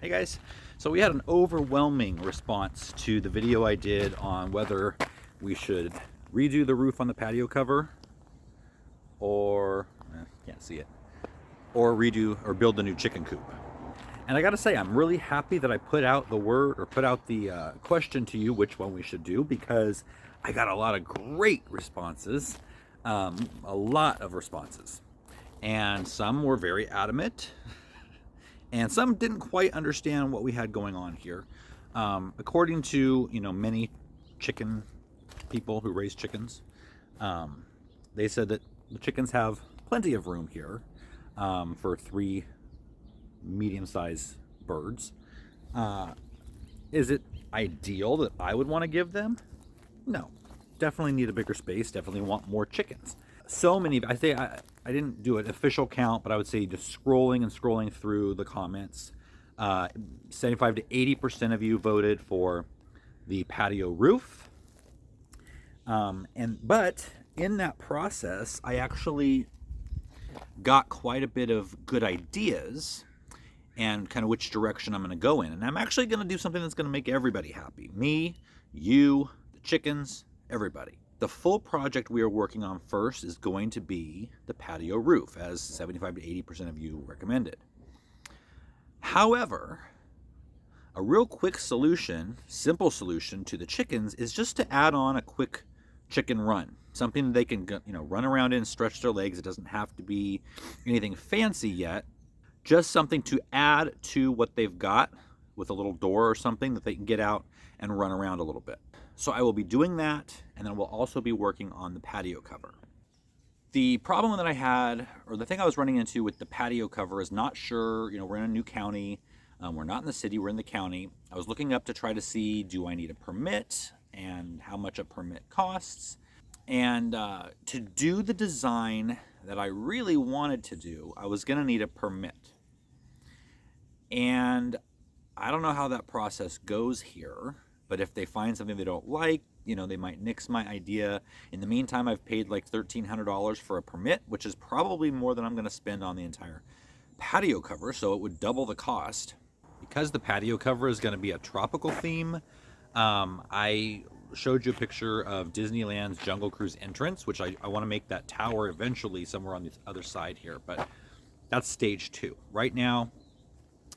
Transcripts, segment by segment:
Hey guys, so we had an overwhelming response to the video I did on whether we should redo the roof on the patio cover or, can't see it, or redo or build the new chicken coop. And I gotta say, I'm really happy that I put out the word or put out the question to you which one we should do, because I got a lot of great responses, a lot of responses. And some were very adamant, and some didn't quite understand what we had going on here. According to many chicken people who raise chickens, they said that the chickens have plenty of room here for three medium-sized birds. Is it ideal that I would want to give them? No. Definitely need a bigger space. Definitely want more chickens. So many. I didn't do an official count, but I would say just scrolling through the comments, 75 to 80% of you voted for the patio roof. But in that process, I actually got quite a bit of good ideas and kind of which direction I'm going to go in. And I'm actually going to do something that's going to make everybody happy. Me, you, the chickens, everybody. The full project we are working on first is going to be the patio roof, as 75 to 80% of you recommended. However, a real quick solution, simple solution to the chickens is just to add on a quick chicken run. Something they can run around in, stretch their legs. It doesn't have to be anything fancy yet. Just something to add to what they've got, with a little door or something that they can get out and run around a little bit. So I will be doing that, and then we'll also be working on the patio cover. The problem that I had, or the thing I was running into with the patio cover, is not sure. We're in a new county. We're not in the city, we're in the county. I was looking up to try to see, do I need a permit and how much a permit costs? And to do the design that I really wanted to do, I was going to need a permit. And I don't know how that process goes here, but if they find something they don't like, they might nix my idea. In the meantime, I've paid like $1,300 for a permit, which is probably more than I'm going to spend on the entire patio cover, so it would double the cost. Because the patio cover is going to be a tropical theme, I showed you a picture of Disneyland's Jungle Cruise entrance, which I want to make that tower eventually somewhere on the other side here, but that's stage 2. Right now,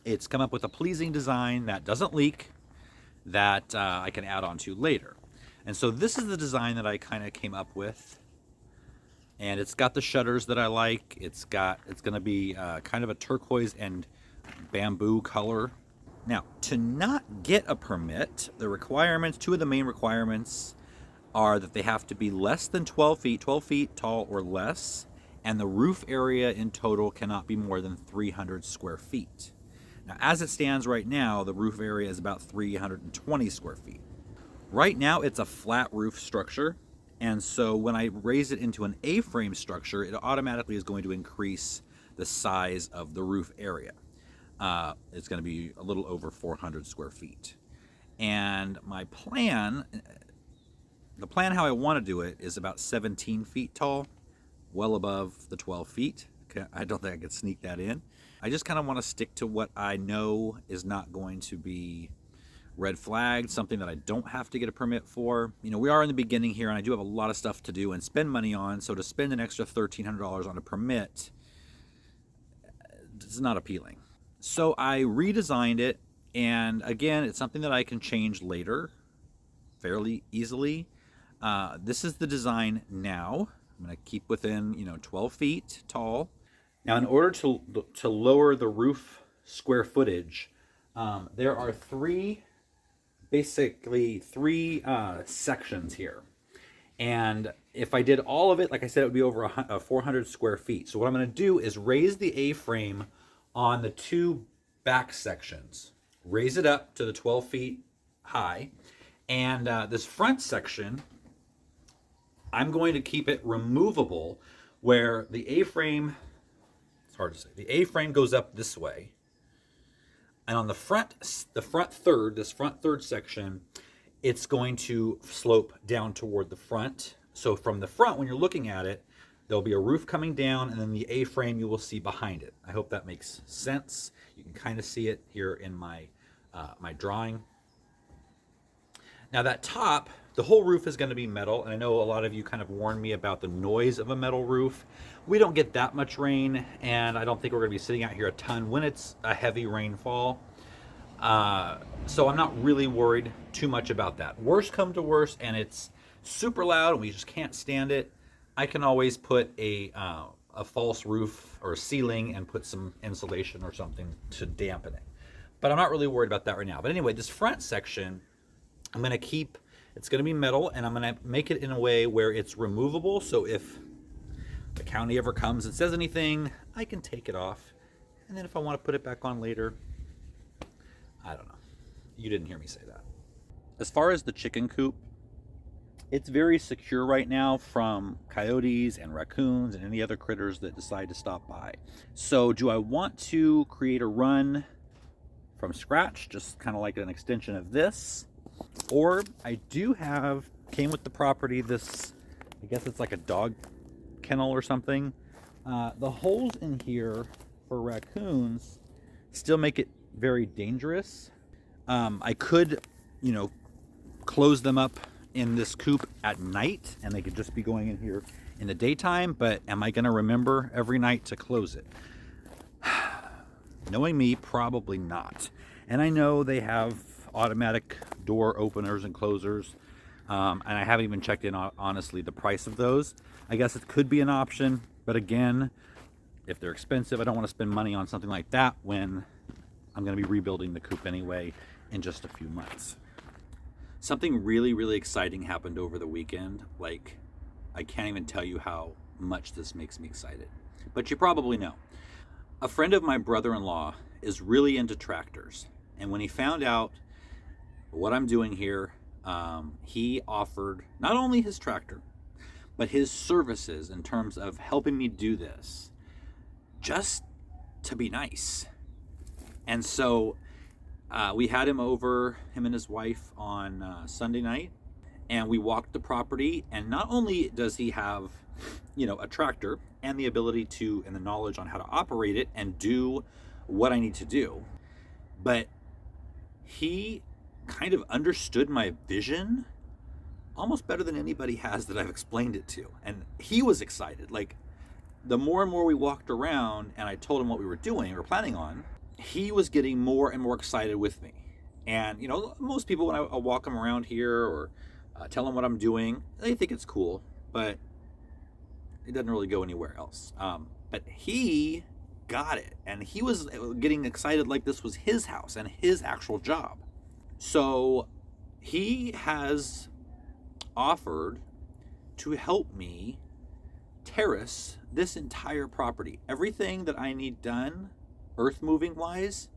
it's come up with a pleasing design that doesn't leak, that I can add on to later. And so this is the design that I kind of came up with. And it's got the shutters that I like. It's going to be kind of a turquoise and bamboo color. Now, to not get a permit, the requirements, 2 of the main requirements are that they have to be less than 12 feet tall or less, and the roof area in total cannot be more than 300 square feet. Now, as it stands right now, the roof area is about 320 square feet. Right now, it's a flat roof structure, and so when I raise it into an A-frame structure, it automatically is going to increase the size of the roof area. It's going to be a little over 400 square feet. And my plan, how I want to do it, is about 17 feet tall, well above the 12 feet. Okay, I don't think I could sneak that in. I just kind of want to stick to what I know is not going to be red flagged, something that I don't have to get a permit for. We are in the beginning here, and I do have a lot of stuff to do and spend money on, so to spend an extra $1,300 on a permit is not appealing. So I redesigned it, and again, it's something that I can change later fairly easily. This is the design now. I'm going to keep within 12 feet tall. Now, in order to lower the roof square footage, there are basically three sections here. And if I did all of it, like I said, it would be over 400 square feet. So what I'm going to do is raise the A-frame on the 2 back sections, raise it up to the 12 feet high, and this front section, I'm going to keep it removable, where the A-frame, it's hard to say, the A-frame goes up this way, and on the front third section, it's going to slope down toward the front. So from the front, when you're looking at it, There'll be a roof coming down, and then the A-frame you will see behind it. I hope that makes sense. You can kind of see it here in my my drawing. Now that top, the whole roof is going to be metal, and I know a lot of you kind of warned me about the noise of a metal roof. We don't get that much rain, and I don't think we're going to be sitting out here a ton when it's a heavy rainfall. So I'm not really worried too much about that. Worst come to worst, and it's super loud and we just can't stand it, I can always put a false roof or a ceiling and put some insulation or something to dampen it. But I'm not really worried about that right now. But anyway, this front section, I'm going to keep, it's going to be metal, and I'm going to make it in a way where it's removable. So if the county ever comes and says anything, I can take it off. And then if I want to put it back on later, I don't know. You didn't hear me say that. As far as the chicken coop, it's very secure right now from coyotes and raccoons and any other critters that decide to stop by. So do I want to create a run from scratch, just kind of like an extension of this? Or I do have, came with the property, this, I guess it's like a dog kennel or something. The holes in here for raccoons still make it very dangerous. I could, close them up in this coop at night, and they could just be going in here in the daytime, but am I going to remember every night to close it? Knowing me, probably not. And I know they have automatic door openers and closers, and I haven't even checked in on, honestly, the price of those. I guess it could be an option, but again, if they're expensive, I don't want to spend money on something like that when I'm going to be rebuilding the coop anyway in just a few months. Something really, really exciting happened over the weekend. Like, I can't even tell you how much this makes me excited. But you probably know. A friend of my brother-in-law is really into tractors. And when he found out what I'm doing here, he offered not only his tractor, but his services in terms of helping me do this, just to be nice. And so we had him over, him and his wife, on Sunday night, and we walked the property. And not only does he have, a tractor and the ability to, and the knowledge on how to operate it and do what I need to do, but he kind of understood my vision almost better than anybody has that I've explained it to. And he was excited. Like, the more and more we walked around and I told him what we were doing or planning on, he was getting more and more excited with me. And, most people, when I walk them around here or tell them what I'm doing, they think it's cool, but it doesn't really go anywhere else. But he got it, and he was getting excited like this was his house and his actual job. So he has offered to help me terrace this entire property. Everything that I need done earth moving wise,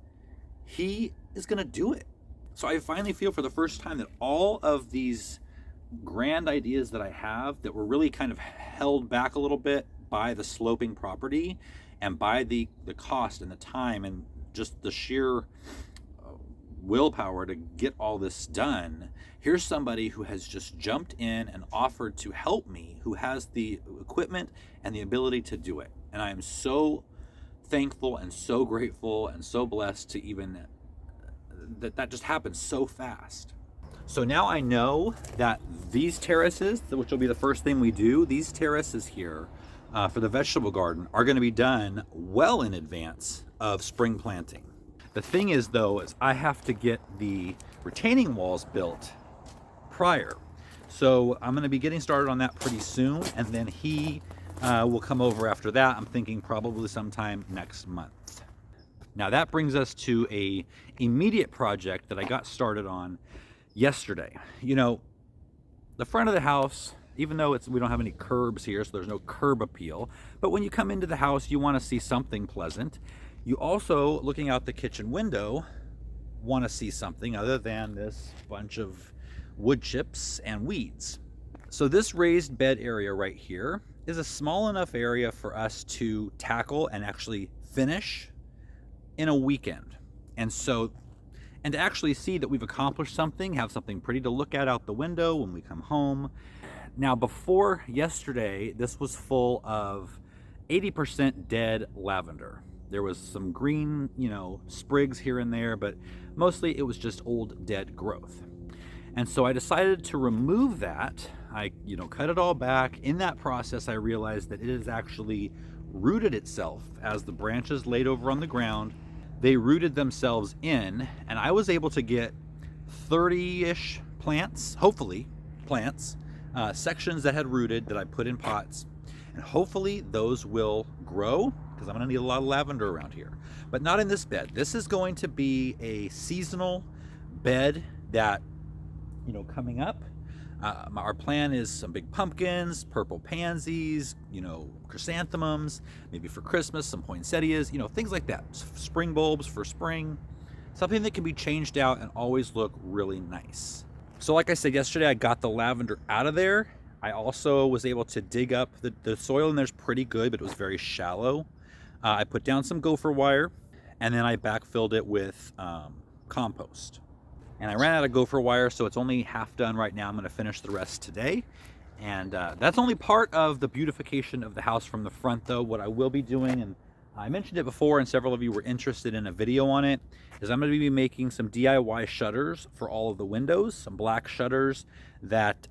he is going to do it. So I finally feel for the first time that all of these grand ideas that I have that were really kind of held back a little bit by the sloping property and by the cost and the time and just the sheer willpower to get all this done, here's somebody who has just jumped in and offered to help me, who has the equipment and the ability to do it. And I am so thankful and so grateful and so blessed to even that just happened so fast. So now I know that these terraces, which will be the first thing we do, these terraces here for the vegetable garden are going to be done well in advance of spring planting. The thing is, though, is I have to get the retaining walls built prior. So I'm going to be getting started on that pretty soon, and then he will come over after that. I'm thinking probably sometime next month. Now that brings us to a immediate project that I got started on yesterday. The front of the house, even though we don't have any curbs here, so there's no curb appeal, but when you come into the house, you want to see something pleasant. You also, looking out the kitchen window, want to see something other than this bunch of wood chips and weeds. So this raised bed area right here is a small enough area for us to tackle and actually finish in a weekend. And to actually see that we've accomplished something, have something pretty to look at out the window when we come home, Now, before yesterday, this was full of 80% dead lavender. There was some green, sprigs here and there, but mostly it was just old dead growth. And so I decided to remove that. I, cut it all back. In that process, I realized that it has actually rooted itself as the branches laid over on the ground. They rooted themselves in, and I was able to get 30-ish plants, hopefully plants, sections that had rooted that I put in pots, and hopefully those will grow because I'm going to need a lot of lavender around here, but not in this bed. This is going to be a seasonal bed that, coming up, our plan is some big pumpkins, purple pansies, chrysanthemums, maybe for Christmas, some poinsettias, things like that. Spring bulbs for spring, something that can be changed out and always look really nice. So like I said yesterday, I got the lavender out of there. I also was able to dig up, the soil in there's pretty good, but it was very shallow. I put down some gopher wire, and then I backfilled it with compost. And I ran out of gopher wire, so it's only half done right now. I'm going to finish the rest today. And that's only part of the beautification of the house from the front, though. What I will be doing, and I mentioned it before and several of you were interested in a video on it, is I'm going to be making some DIY shutters for all of the windows, some black shutters that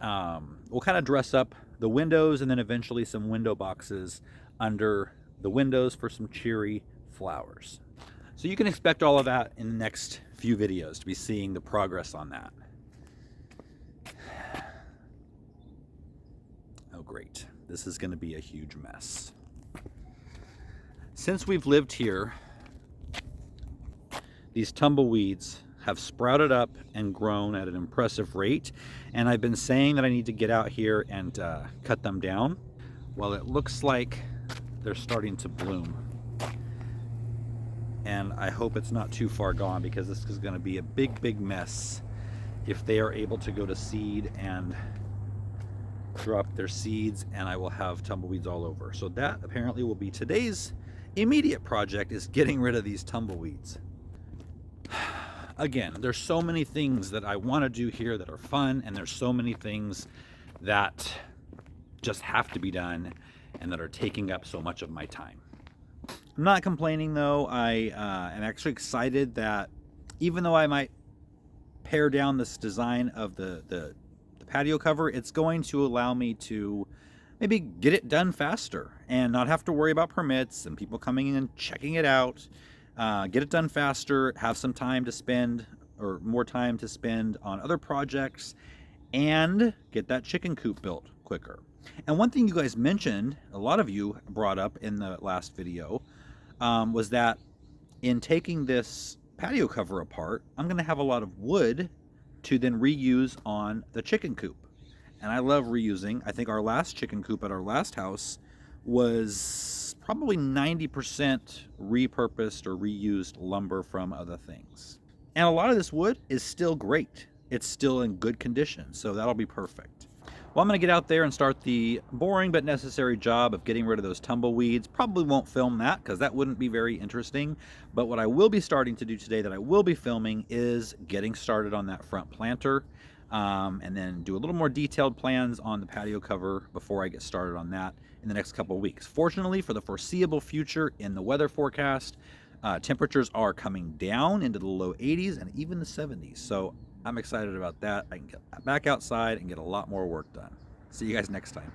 will kind of dress up the windows, and then eventually some window boxes under the windows for some cheery flowers. So you can expect all of that in the next few videos to be seeing the progress on that. Oh great, this is going to be a huge mess. Since we've lived here, these tumbleweeds have sprouted up and grown at an impressive rate, and I've been saying that I need to get out here and cut them down. Well, it looks like they're starting to bloom, and I hope it's not too far gone, because this is going to be a big mess if they are able to go to seed and drop their seeds, and I will have tumbleweeds all over. So that apparently will be today's immediate project, is getting rid of these tumbleweeds. Again, there's so many things that I want to do here that are fun, and there's so many things that just have to be done and that are taking up so much of my time. I'm not complaining though. I am actually excited that even though I might pare down this design of the patio cover, it's going to allow me to maybe get it done faster and not have to worry about permits and people coming in and checking it out. Get it done faster, have some time to spend, or more time to spend on other projects, and get that chicken coop built quicker. And one thing you guys mentioned, a lot of you brought up in the last video, was that in taking this patio cover apart, I'm going to have a lot of wood to then reuse on the chicken coop. And I love reusing. I think our last chicken coop at our last house was probably 90% repurposed or reused lumber from other things. And a lot of this wood is still great. It's still in good condition, so that'll be perfect. Well, I'm going to get out there and start the boring but necessary job of getting rid of those tumbleweeds. Probably won't film that because that wouldn't be very interesting. But what I will be starting to do today that I will be filming is getting started on that front planter. And then do a little more detailed plans on the patio cover before I get started on that in the next couple of weeks. Fortunately, for the foreseeable future in the weather forecast, temperatures are coming down into the low 80s and even the 70s. So I'm excited about that. I can get back outside and get a lot more work done. See you guys next time.